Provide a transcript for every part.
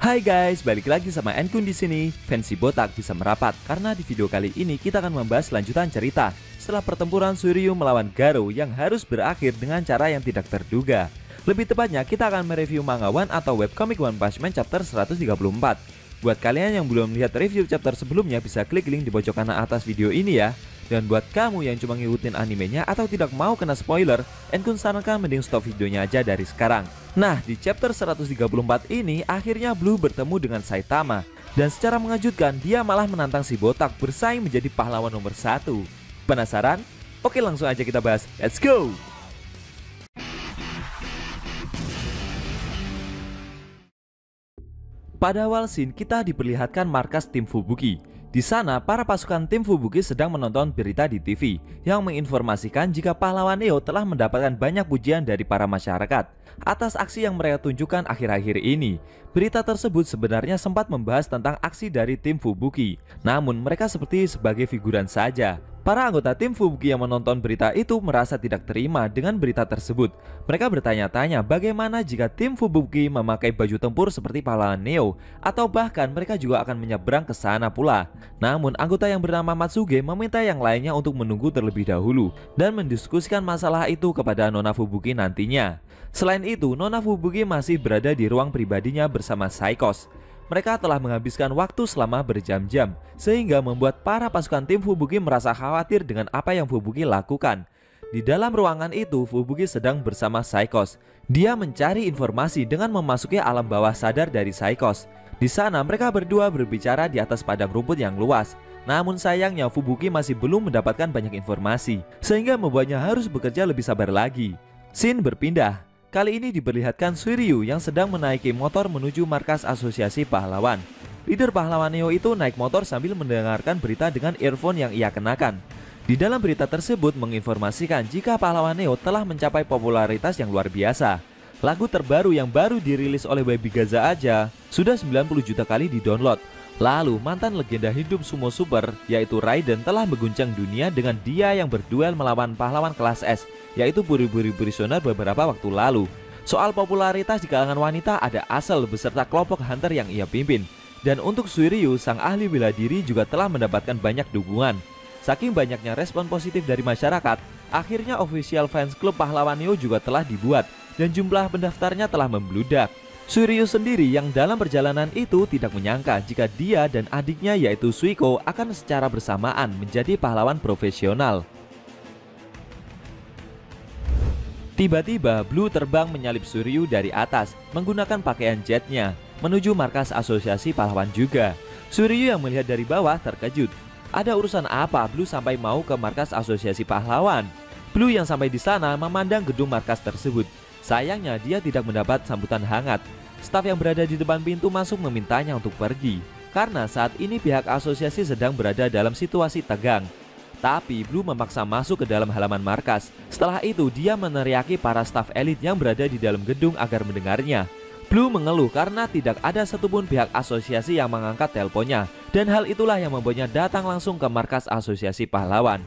Hai guys, balik lagi sama Enkun di sini. Fancy botak bisa merapat karena di video kali ini kita akan membahas lanjutan cerita setelah pertempuran Suiryu melawan Garou yang harus berakhir dengan cara yang tidak terduga. Lebih tepatnya, kita akan mereview manga One atau webcomic One Punch Man chapter 134. Buat kalian yang belum lihat review chapter sebelumnya, bisa klik link di pojok kanan atas video ini ya. Dan buat kamu yang cuma ngikutin animenya atau tidak mau kena spoiler, Enkun sarankan mending stop videonya aja dari sekarang. Nah, di chapter 134 ini akhirnya Blue bertemu dengan Saitama. Dan secara mengejutkan, dia malah menantang si botak bersaing menjadi pahlawan nomor 1. Penasaran? Oke, langsung aja kita bahas. Let's go! Pada awal scene, kita diperlihatkan markas tim Fubuki. Di sana, para pasukan tim Fubuki sedang menonton berita di TV yang menginformasikan jika pahlawan Neo telah mendapatkan banyak pujian dari para masyarakat atas aksi yang mereka tunjukkan akhir-akhir ini. Berita tersebut sebenarnya sempat membahas tentang aksi dari tim Fubuki, namun mereka seperti sebagai figuran saja. Para anggota tim Fubuki yang menonton berita itu merasa tidak terima dengan berita tersebut. Mereka bertanya-tanya bagaimana jika tim Fubuki memakai baju tempur seperti pahlawan Neo, atau bahkan mereka juga akan menyeberang ke sana pula. Namun anggota yang bernama Matsuge meminta yang lainnya untuk menunggu terlebih dahulu dan mendiskusikan masalah itu kepada Nona Fubuki nantinya. Selain itu, Nona Fubuki masih berada di ruang pribadinya bersama Saikos. Mereka telah menghabiskan waktu selama berjam-jam, sehingga membuat para pasukan tim Fubuki merasa khawatir dengan apa yang Fubuki lakukan. Di dalam ruangan itu, Fubuki sedang bersama Saikos. Dia mencari informasi dengan memasuki alam bawah sadar dari Saikos. Di sana, mereka berdua berbicara di atas padang rumput yang luas. Namun sayangnya, Fubuki masih belum mendapatkan banyak informasi, sehingga membuatnya harus bekerja lebih sabar lagi. Scene berpindah. Kali ini diperlihatkan Suiryu yang sedang menaiki motor menuju markas asosiasi pahlawan. Leader pahlawan Neo itu naik motor sambil mendengarkan berita dengan earphone yang ia kenakan. Di dalam berita tersebut menginformasikan jika pahlawan Neo telah mencapai popularitas yang luar biasa. Lagu terbaru yang baru dirilis oleh Baby Gaza aja sudah 90 juta kali di-download. Lalu mantan legenda hidup sumo super yaitu Raiden telah mengguncang dunia dengan dia yang berduel melawan pahlawan kelas S, yaitu Buri-Buri Prisoner beberapa waktu lalu. Soal popularitas di kalangan wanita, ada Asel beserta kelompok hunter yang ia pimpin. Dan untuk Suiryu, sang ahli bela diri juga telah mendapatkan banyak dukungan. Saking banyaknya respon positif dari masyarakat, akhirnya official fans klub pahlawan Neo juga telah dibuat dan jumlah pendaftarnya telah membludak. Suiryu sendiri yang dalam perjalanan itu tidak menyangka jika dia dan adiknya yaitu Suiko akan secara bersamaan menjadi pahlawan profesional. Tiba-tiba Blue terbang menyalip Suiryu dari atas menggunakan pakaian jetnya menuju markas asosiasi pahlawan juga. Suiryu yang melihat dari bawah terkejut. Ada urusan apa Blue sampai mau ke markas asosiasi pahlawan? Blue yang sampai di sana memandang gedung markas tersebut. Sayangnya dia tidak mendapat sambutan hangat. Staf yang berada di depan pintu masuk memintanya untuk pergi karena saat ini pihak asosiasi sedang berada dalam situasi tegang. Tapi Blue memaksa masuk ke dalam halaman markas. Setelah itu dia meneriaki para staf elit yang berada di dalam gedung agar mendengarnya. Blue mengeluh karena tidak ada satupun pihak asosiasi yang mengangkat teleponnya. Dan hal itulah yang membuatnya datang langsung ke markas asosiasi pahlawan.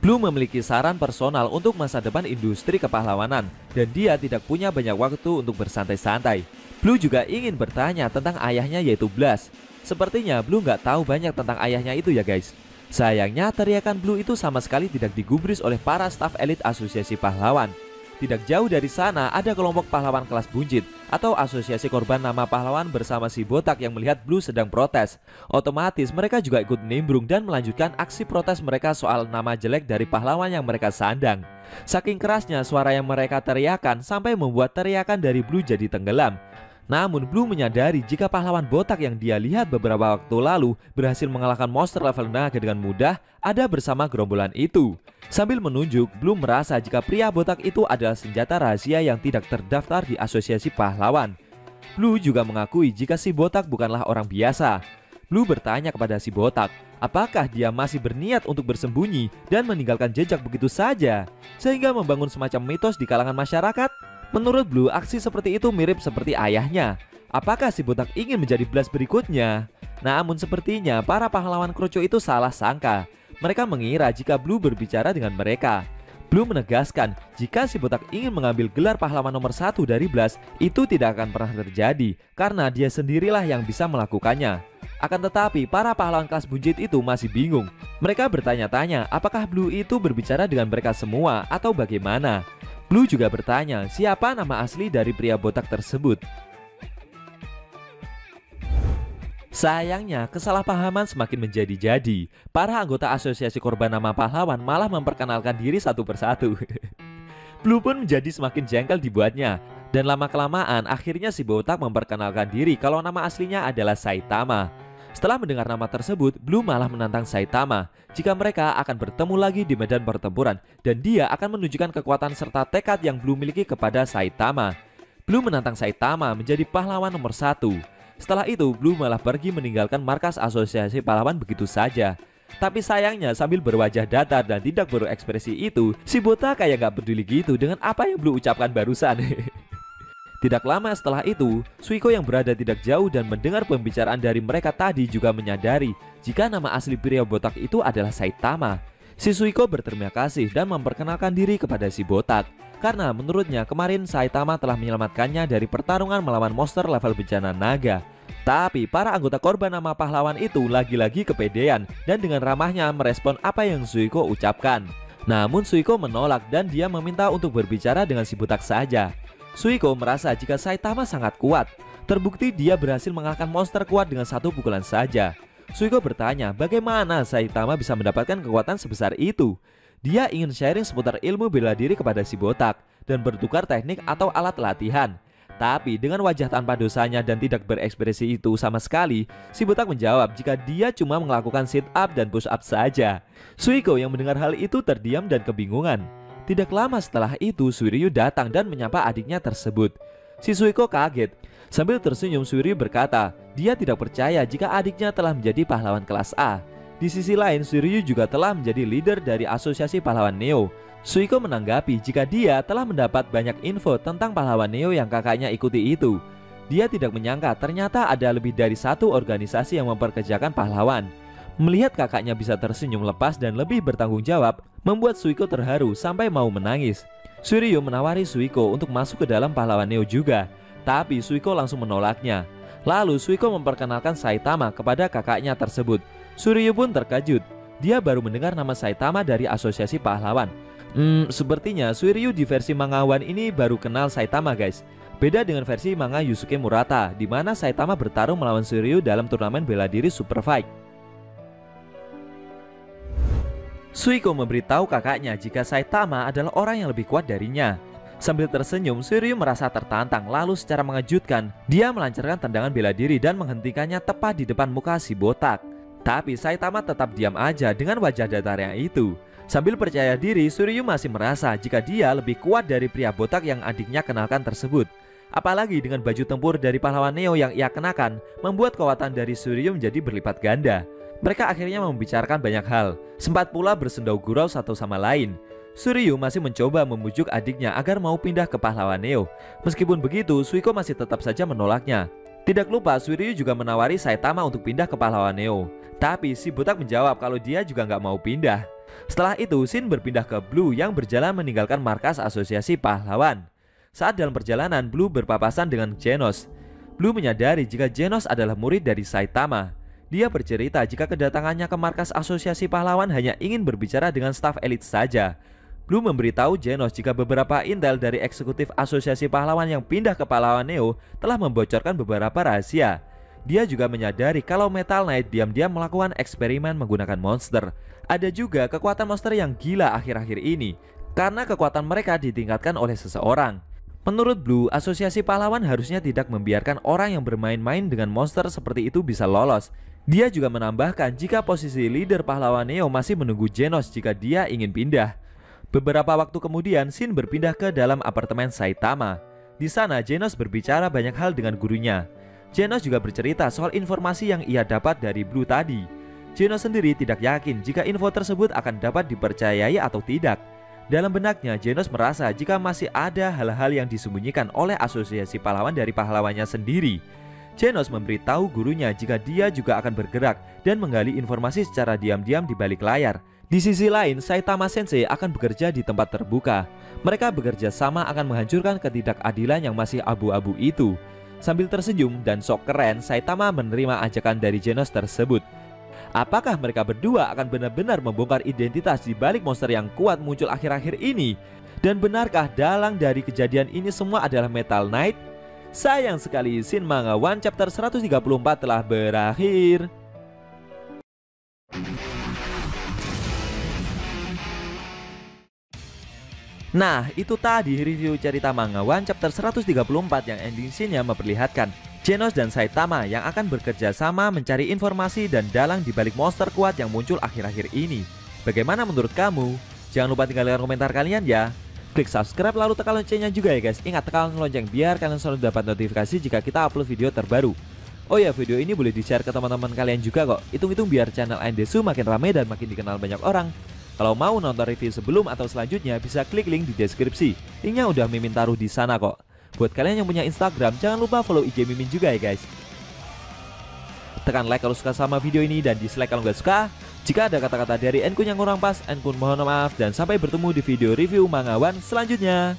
Blue memiliki saran personal untuk masa depan industri kepahlawanan dan dia tidak punya banyak waktu untuk bersantai-santai. Blue juga ingin bertanya tentang ayahnya yaitu Blast. Sepertinya Blue nggak tahu banyak tentang ayahnya itu ya guys. Sayangnya teriakan Blue itu sama sekali tidak digubris oleh para staf elit asosiasi pahlawan. Tidak jauh dari sana ada kelompok pahlawan kelas buncit atau asosiasi korban nama pahlawan bersama si botak yang melihat Blue sedang protes. Otomatis mereka juga ikut nimbrung dan melanjutkan aksi protes mereka soal nama jelek dari pahlawan yang mereka sandang. Saking kerasnya suara yang mereka teriakan sampai membuat teriakan dari Blue jadi tenggelam. Namun Blue menyadari jika pahlawan botak yang dia lihat beberapa waktu lalu berhasil mengalahkan monster level naga dengan mudah ada bersama gerombolan itu. Sambil menunjuk, Blue merasa jika pria botak itu adalah senjata rahasia yang tidak terdaftar di asosiasi pahlawan. Blue juga mengakui jika si botak bukanlah orang biasa. Blue bertanya kepada si botak, apakah dia masih berniat untuk bersembunyi dan meninggalkan jejak begitu saja, sehingga membangun semacam mitos di kalangan masyarakat? Menurut Blue, aksi seperti itu mirip seperti ayahnya. Apakah si botak ingin menjadi Blast berikutnya? Namun sepertinya para pahlawan kroco itu salah sangka. Mereka mengira jika Blue berbicara dengan mereka. Blue menegaskan jika si botak ingin mengambil gelar pahlawan nomor 1 dari Blast, itu tidak akan pernah terjadi karena dia sendirilah yang bisa melakukannya. Akan tetapi para pahlawan kelas buncit itu masih bingung. Mereka bertanya-tanya apakah Blue itu berbicara dengan mereka semua atau bagaimana. Blue juga bertanya siapa nama asli dari pria botak tersebut. Sayangnya, kesalahpahaman semakin menjadi-jadi. Para anggota asosiasi korban nama pahlawan malah memperkenalkan diri satu persatu. Blue pun menjadi semakin jengkel dibuatnya. Dan lama-kelamaan akhirnya si botak memperkenalkan diri kalau nama aslinya adalah Saitama. Setelah mendengar nama tersebut, Blue malah menantang Saitama jika mereka akan bertemu lagi di medan pertempuran. Dan dia akan menunjukkan kekuatan serta tekad yang Blue miliki kepada Saitama. Blue menantang Saitama menjadi pahlawan nomor 1. Setelah itu, Blue malah pergi meninggalkan markas asosiasi pahlawan begitu saja. Tapi sayangnya sambil berwajah datar dan tidak berekspresi itu, si botak kayak gak peduli gitu dengan apa yang Blue ucapkan barusan. Tidak lama setelah itu, Suiko yang berada tidak jauh dan mendengar pembicaraan dari mereka tadi juga menyadari jika nama asli pria botak itu adalah Saitama. Si Suiko berterima kasih dan memperkenalkan diri kepada si botak. Karena menurutnya kemarin Saitama telah menyelamatkannya dari pertarungan melawan monster level bencana naga. Tapi para anggota korban nama pahlawan itu lagi-lagi kepedean dan dengan ramahnya merespon apa yang Suiko ucapkan. Namun Suiko menolak dan dia meminta untuk berbicara dengan si botak saja. Suiko merasa jika Saitama sangat kuat. Terbukti dia berhasil mengalahkan monster kuat dengan satu pukulan saja. Suiko bertanya bagaimana Saitama bisa mendapatkan kekuatan sebesar itu. Dia ingin sharing seputar ilmu bela diri kepada si botak dan bertukar teknik atau alat latihan. Tapi dengan wajah tanpa dosanya dan tidak berekspresi itu sama sekali, si botak menjawab jika dia cuma melakukan sit up dan push up saja. Suiko yang mendengar hal itu terdiam dan kebingungan. Tidak lama setelah itu, Suiryu datang dan menyapa adiknya tersebut. Si Suiko kaget. Sambil tersenyum, Suiryu berkata dia tidak percaya jika adiknya telah menjadi pahlawan kelas A. Di sisi lain, Suiryu juga telah menjadi leader dari asosiasi pahlawan Neo. Suiko menanggapi jika dia telah mendapat banyak info tentang pahlawan Neo yang kakaknya ikuti itu. Dia tidak menyangka ternyata ada lebih dari satu organisasi yang memperkerjakan pahlawan. Melihat kakaknya bisa tersenyum lepas dan lebih bertanggung jawab, membuat Suiko terharu sampai mau menangis. Suiryu menawari Suiko untuk masuk ke dalam pahlawan Neo juga, tapi Suiko langsung menolaknya. Lalu Suiko memperkenalkan Saitama kepada kakaknya tersebut. Suiryu pun terkejut. Dia baru mendengar nama Saitama dari asosiasi pahlawan. Sepertinya Suiryu di versi manga One ini baru kenal Saitama guys. Beda dengan versi manga Yusuke Murata, di mana Saitama bertarung melawan Suiryu dalam turnamen bela diri Super Fight. Suiko memberitahu kakaknya jika Saitama adalah orang yang lebih kuat darinya. Sambil tersenyum, Suiryu merasa tertantang, lalu secara mengejutkan dia melancarkan tendangan bela diri dan menghentikannya tepat di depan muka si botak. Tapi Saitama tetap diam aja dengan wajah datarnya itu. Sambil percaya diri, Suiryu masih merasa jika dia lebih kuat dari pria botak yang adiknya kenalkan tersebut. Apalagi dengan baju tempur dari pahlawan Neo yang ia kenakan, membuat kekuatan dari Suiryu menjadi berlipat ganda. Mereka akhirnya membicarakan banyak hal, sempat pula bersendau gurau satu sama lain. Suiryu masih mencoba membujuk adiknya agar mau pindah ke pahlawan Neo. Meskipun begitu, Suiko masih tetap saja menolaknya. Tidak lupa, Suiryu juga menawari Saitama untuk pindah ke pahlawan Neo. Tapi si botak menjawab kalau dia juga nggak mau pindah. Setelah itu, Shin berpindah ke Blue yang berjalan meninggalkan markas asosiasi pahlawan. Saat dalam perjalanan, Blue berpapasan dengan Genos. Blue menyadari jika Genos adalah murid dari Saitama. Dia bercerita jika kedatangannya ke markas asosiasi pahlawan hanya ingin berbicara dengan staf elit saja. Blue memberitahu Genos jika beberapa intel dari eksekutif asosiasi pahlawan yang pindah ke pahlawan Neo telah membocorkan beberapa rahasia. Dia juga menyadari kalau Metal Knight diam-diam melakukan eksperimen menggunakan monster. Ada juga kekuatan monster yang gila akhir-akhir ini, karena kekuatan mereka ditingkatkan oleh seseorang. Menurut Blue, asosiasi pahlawan harusnya tidak membiarkan orang yang bermain-main dengan monster seperti itu bisa lolos. Dia juga menambahkan jika posisi leader pahlawan Neo masih menunggu Genos jika dia ingin pindah. Beberapa waktu kemudian, Shin berpindah ke dalam apartemen Saitama. Di sana, Genos berbicara banyak hal dengan gurunya. Genos juga bercerita soal informasi yang ia dapat dari Blue tadi. Genos sendiri tidak yakin jika info tersebut akan dapat dipercayai atau tidak. Dalam benaknya, Genos merasa jika masih ada hal-hal yang disembunyikan oleh asosiasi pahlawan dari pahlawannya sendiri. Genos memberitahu gurunya jika dia juga akan bergerak dan menggali informasi secara diam-diam di balik layar. Di sisi lain, Saitama Sensei akan bekerja di tempat terbuka. Mereka bekerja sama akan menghancurkan ketidakadilan yang masih abu-abu itu. Sambil tersenyum dan sok keren, Saitama menerima ajakan dari Genos tersebut. Apakah mereka berdua akan benar-benar membongkar identitas di balik monster yang kuat muncul akhir-akhir ini? Dan benarkah dalang dari kejadian ini semua adalah Metal Knight? Sayang sekali, Shin Manga One Chapter 134 telah berakhir. Nah, itu tadi review cerita Manga One Chapter 134 yang ending scene-nya memperlihatkan Genos dan Saitama yang akan bekerja sama mencari informasi dan dalang di balik monster kuat yang muncul akhir-akhir ini. Bagaimana menurut kamu? Jangan lupa tinggalkan komentar kalian ya. Klik subscribe lalu tekan loncengnya juga ya guys. Ingat tekan lonceng biar kalian selalu dapat notifikasi jika kita upload video terbaru. Oh ya, video ini boleh di-share ke teman-teman kalian juga kok. Hitung-hitung biar channel Andesu makin ramai dan makin dikenal banyak orang. Kalau mau nonton review sebelum atau selanjutnya bisa klik link di deskripsi. Linknya udah Mimin taruh di sana kok. Buat kalian yang punya Instagram jangan lupa follow IG Mimin juga ya guys. Tekan like kalau suka sama video ini dan dislike kalau nggak suka. Jika ada kata-kata dari Enkun yang kurang pas, Enkun mohon maaf dan sampai bertemu di video review Manga One selanjutnya.